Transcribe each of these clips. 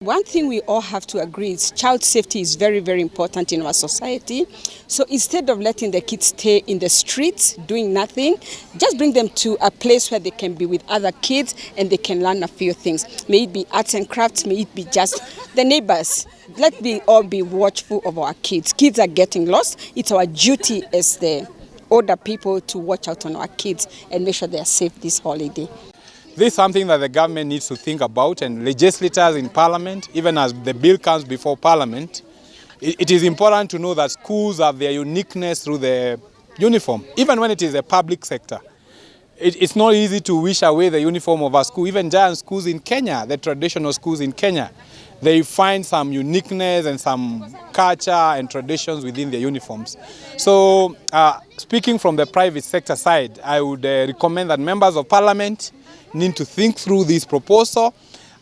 One thing we all have to agree is child safety is very, very important in our society. So instead of letting the kids stay in the streets doing nothing, just bring them to a place where they can be with other kids and they can learn a few things. May it be arts and crafts, may it be just the neighbors. Let me all be watchful of our kids. Kids are getting lost. It's our duty as the older people to watch out on our kids and make sure they are safe this holiday. This is something that the government needs to think about, and legislators in Parliament, even as the bill comes before Parliament, it is important to know that schools have their uniqueness through the uniform, even when it is a public sector. It's not easy to wish away the uniform of a school. Even giant schools in Kenya, the traditional schools in Kenya, they find some uniqueness and some culture and traditions within their uniforms. So speaking from the private sector side, I would recommend that members of Parliament need to think through this proposal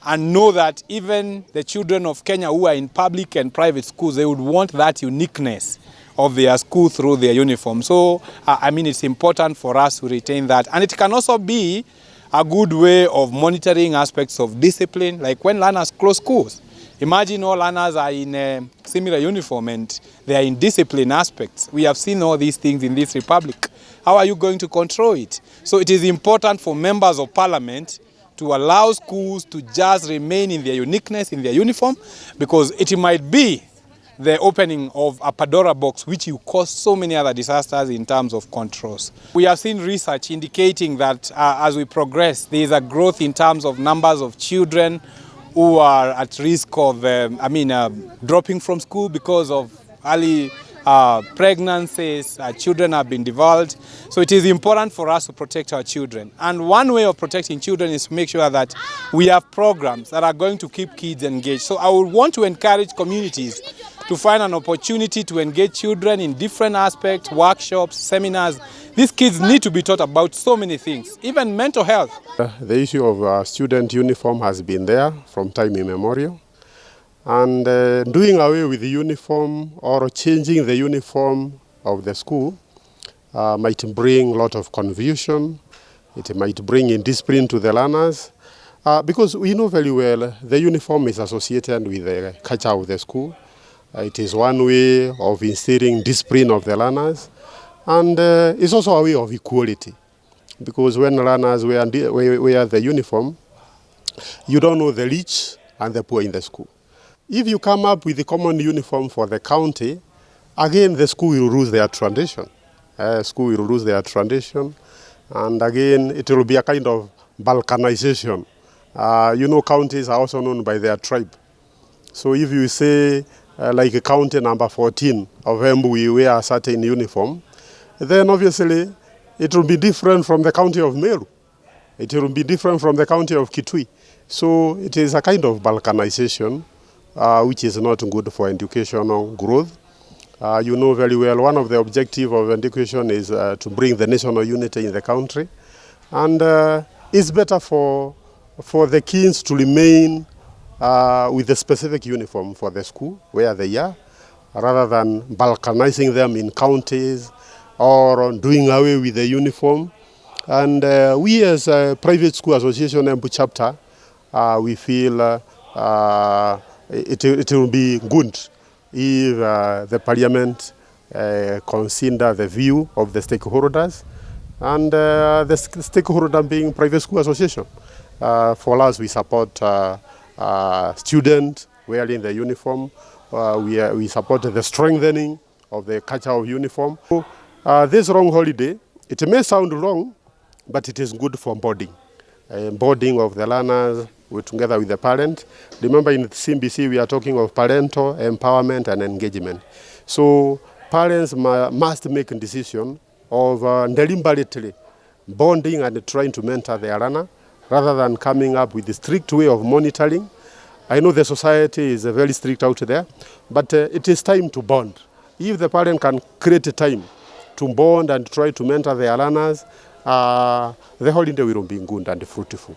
and know that even the children of Kenya who are in public and private schools, they would want that uniqueness of their school through their uniform. So, it's important for us to retain that. And it can also be a good way of monitoring aspects of discipline, like when learners close schools. Imagine all learners are in a similar uniform and they are in discipline aspects. We have seen all these things in this republic. How are you going to control it? So it is important for members of Parliament to allow schools to just remain in their uniqueness, in their uniform, because it might be the opening of a Pandora box which will cause so many other disasters in terms of controls. We have seen research indicating that as we progress, there is a growth in terms of numbers of children who are at risk of dropping from school because of early pregnancies. Children have been divulged. So it is important for us to protect our children. And one way of protecting children is to make sure that we have programs that are going to keep kids engaged. So I would want to encourage communities to find an opportunity to engage children in different aspects, workshops, seminars. These kids need to be taught about so many things, even mental health. The issue of student uniform has been there from time immemorial. And doing away with the uniform or changing the uniform of the school might bring a lot of confusion. It might bring indiscipline to the learners. Because we know very well the uniform is associated with the culture of the school. It is one way of instilling discipline of the learners. And it's also a way of equality. Because when learners wear the uniform, you don't know the rich and the poor in the school. If you come up with the common uniform for the county, again the school will lose their tradition. School will lose their tradition. And again, it will be a kind of balkanization. Counties are also known by their tribe. So if you say, like county number 14 of Embu, we wear a certain uniform, then obviously it will be different from the county of Meru. It will be different from the county of Kitui. So it is a kind of balkanization, which is not good for educational growth. You know very well, one of the objectives of education is to bring the national unity in the country. And it's better for the kids to remain with the specific uniform for the school where they are, rather than balkanizing them in counties or doing away with the uniform. And we as a private school association Embu chapter, we feel it will be good if the Parliament consider the view of the stakeholders, and the stakeholder being private school association. For us, we support students wearing the uniform. We support the strengthening of the culture of uniform. So, this long holiday, it may sound wrong, but it is good for bonding. Bonding of the learners together with the parent. Remember, in CBC, we are talking of parental empowerment and engagement. So parents must make a decision of deliberately bonding and trying to mentor their learner, rather than coming up with a strict way of monitoring. I know the society is very strict out there, but it is time to bond. If the parent can create a time to bond and try to mentor their learners, the holiday will be good and fruitful.